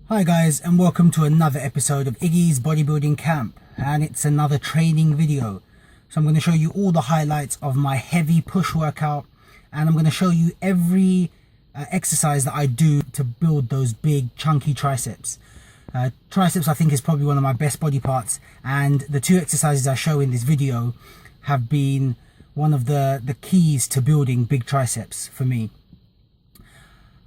Hi guys, and welcome to another episode of Iggy's Bodybuilding Camp, and it's another training video. So I'm going to show you all the highlights of my heavy push workout, and I'm going to show you every exercise that I do to build those big chunky triceps. Triceps I think is probably one of my best body parts, and the two exercises I show in this video have been one of the keys to building big triceps for me.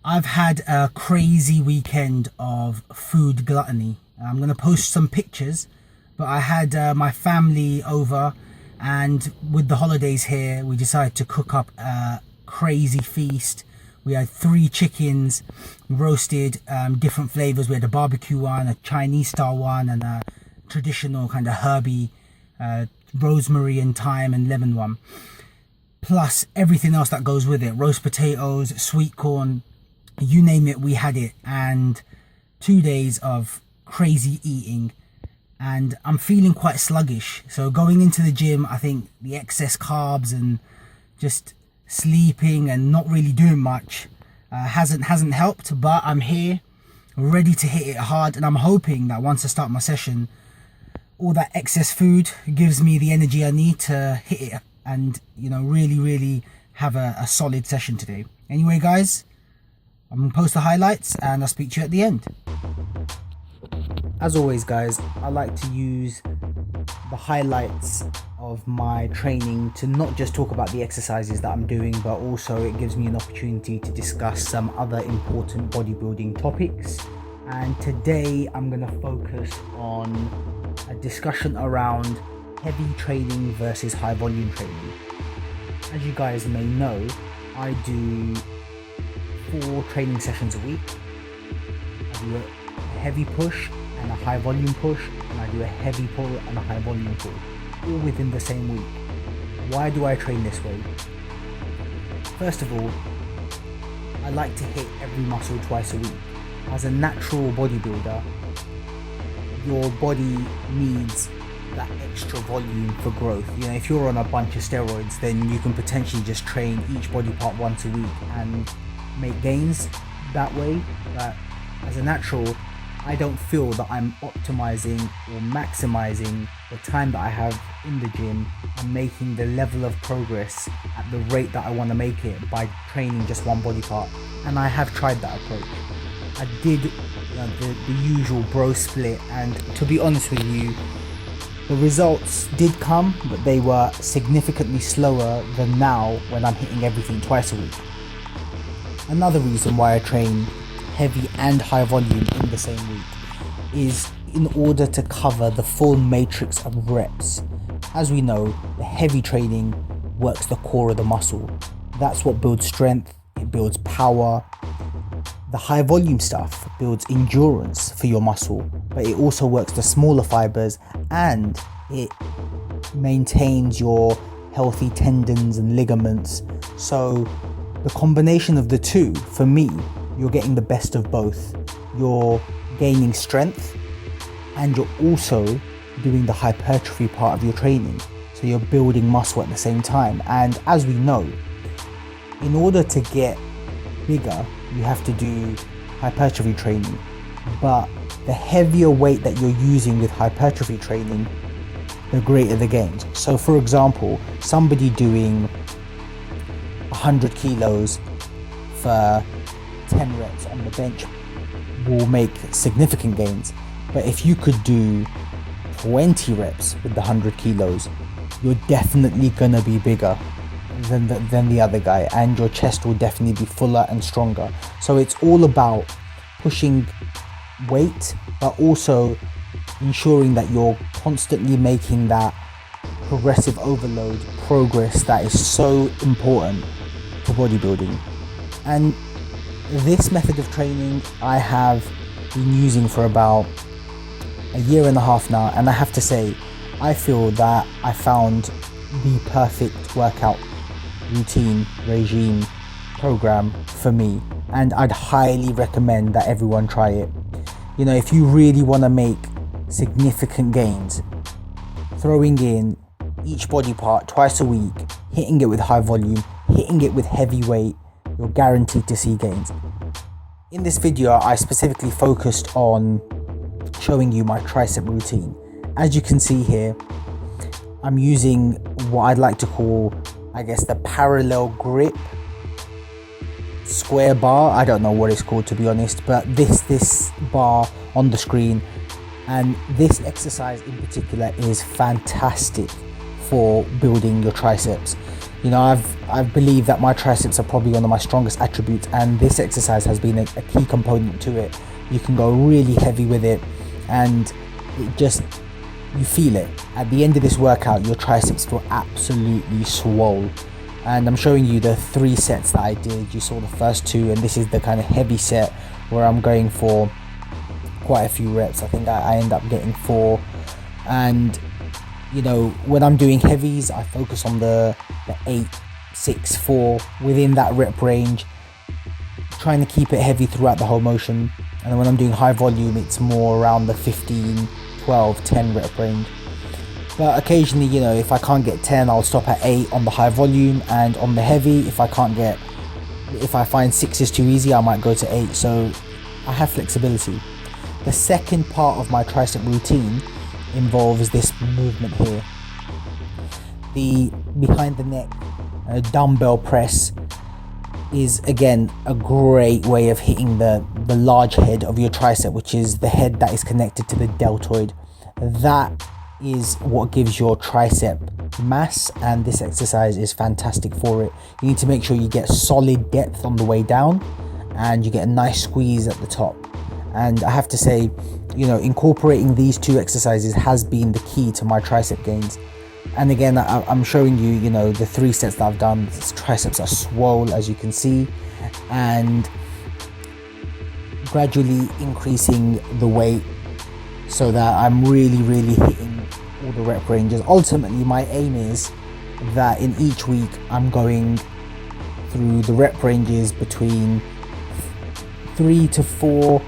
I've had a crazy weekend of food gluttony. I'm going to post some pictures, but I had my family over, and with the holidays here, we decided to cook up a crazy feast. We had 3 chickens roasted, different flavors. We had a barbecue one, a Chinese style one, and a traditional kind of herby rosemary and thyme and lemon one. Plus everything else that goes with it: roast potatoes, sweet corn, you name it, we had it. And 2 days of crazy eating, and I'm feeling quite sluggish. So going into the gym, I think the excess carbs and just sleeping and not really doing much hasn't helped. But I'm here, ready to hit it hard, and I'm hoping that once I start my session, all that excess food gives me the energy I need to hit it and, you know, really have a solid session today. Anyway guys, I'm going to post the highlights and I'll speak to you at the end. As always guys, I like to use the highlights of my training to not just talk about the exercises that I'm doing, but also it gives me an opportunity to discuss some other important bodybuilding topics. And today I'm going to focus on a discussion around heavy training versus high volume training. As you guys may know, I do 4 training sessions a week. I do a heavy push and a high volume push, and I do a heavy pull and a high volume pull, all within the same week. Why do I train this way? First of all, I like to hit every muscle twice a week. As a natural bodybuilder, your body needs that extra volume for growth. You know, if you're on a bunch of steroids, then you can potentially just train each body part once a week and make gains that way. But as a natural, I don't feel that I'm optimizing or maximizing the time that I have in the gym and making the level of progress at the rate that I want to make it by training just one body part. And I have tried that approach. I did the usual bro split, and to be honest with you, the results did come, but they were significantly slower than now when I'm hitting everything twice a week. Another reason why I train heavy and high volume in the same week is in order to cover the full matrix of reps. As we know, the heavy training works the core of the muscle. That's what builds strength, it builds power. The high volume stuff builds endurance for your muscle, but it also works the smaller fibers, and it maintains your healthy tendons and ligaments. So the combination of the two, for me, you're getting the best of both. You're gaining strength and you're also doing the hypertrophy part of your training. So you're building muscle at the same time. And as we know, in order to get bigger, you have to do hypertrophy training. But the heavier weight that you're using with hypertrophy training, the greater the gains. So for example, somebody doing 100 kilos for 10 reps on the bench will make significant gains. But if you could do 20 reps with the 100 kilos, you're definitely gonna be bigger than the other guy, and your chest will definitely be fuller and stronger. So it's all about pushing weight, but also ensuring that you're constantly making that progressive overload progress that is so important for bodybuilding. And this method of training I have been using for about 1.5 years now, and I have to say, I feel that I found the perfect workout routine, regime, program for me, and I'd highly recommend that everyone try it. You know, if you really want to make significant gains, throwing in each body part twice a week, hitting it with high volume, hitting it with heavy weight, you're guaranteed to see gains. In this video, I specifically focused on showing you my tricep routine. As you can see here, I'm using what I'd like to call, I guess, the parallel grip square bar. I don't know what it's called, to be honest, but this bar on the screen, and this exercise in particular is fantastic for building your triceps. You know, I believe that my triceps are probably one of my strongest attributes, and this exercise has been a key component to it. You can go really heavy with it, and it just, you feel it. At the end of this workout, your triceps feel absolutely swole. And I'm showing you the 3 sets that I did. You saw the first 2, and this is the kind of heavy set where I'm going for quite a few reps. I think I end up getting 4. And you know, when I'm doing heavies, I focus on the 8, 6, 4 within that rep range, trying to keep it heavy throughout the whole motion. And then when I'm doing high volume, it's more around the 15, 12, 10 rep range. But occasionally, you know, if I can't get 10, I'll stop at 8 on the high volume, and on the heavy, if I find 6 is too easy, I might go to 8. So I have flexibility. The second part of my tricep routine involves this movement here. The behind the neck dumbbell press is again a great way of hitting the large head of your tricep, which is the head that is connected to the deltoid. That is what gives your tricep mass, and this exercise is fantastic for it. You need to make sure you get solid depth on the way down, and you get a nice squeeze at the top. And I have to say, you know, incorporating these 2 exercises has been the key to my tricep gains. And again, I'm showing you, you know, the 3 sets that I've done. These triceps are swole, as you can see, and gradually increasing the weight so that I'm really hitting all the rep ranges. Ultimately, my aim is that in each week I'm going through the rep ranges between 3 to 4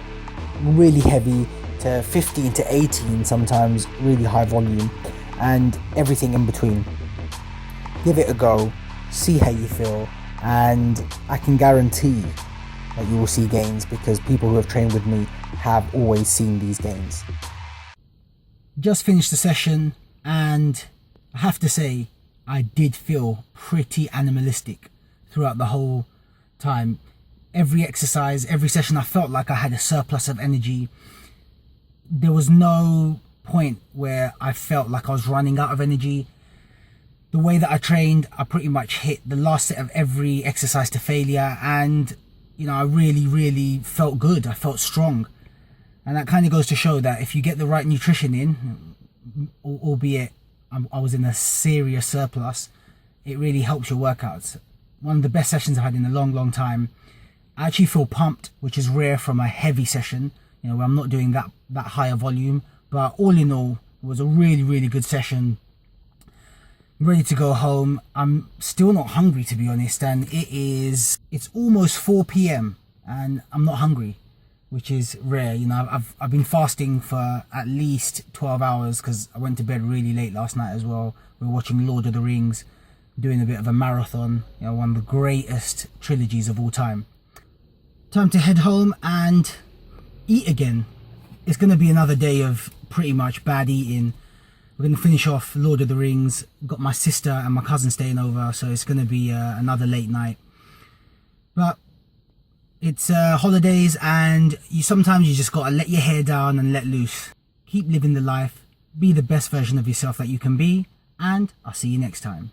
really heavy, to 15 to 18 sometimes really high volume, and everything in between. Give it a go, see how you feel, and I can guarantee that you will see gains, because people who have trained with me have always seen these gains. Just finished the session, and I have to say I did feel pretty animalistic throughout the whole time. Every exercise, every session, I felt like I had a surplus of energy. There was no point where I felt like I was running out of energy. The way that I trained, I pretty much hit the last set of every exercise to failure, and you know, I really felt good. I felt strong. And that kind of goes to show that if you get the right nutrition in, albeit I was in a serious surplus, it really helps your workouts. One of the best sessions I've had in a long time. I actually feel pumped, which is rare from a heavy session, you know, where I'm not doing that higher volume. But all in all, it was a really good session. I'm ready to go home. I'm still not hungry, to be honest, and it's almost 4 p.m. and I'm not hungry, which is rare. You know, I've been fasting for at least 12 hours because I went to bed really late last night as well. We were watching Lord of the Rings, doing a bit of a marathon, you know, one of the greatest trilogies of all time. Time to head home and eat again. It's going to be another day of pretty much bad eating. We're going to finish off Lord of the Rings. Got my sister and my cousin staying over, so it's going to be another late night. But it's holidays, and sometimes you just got to let your hair down and let loose. Keep living the life. Be the best version of yourself that you can be, and I'll see you next time.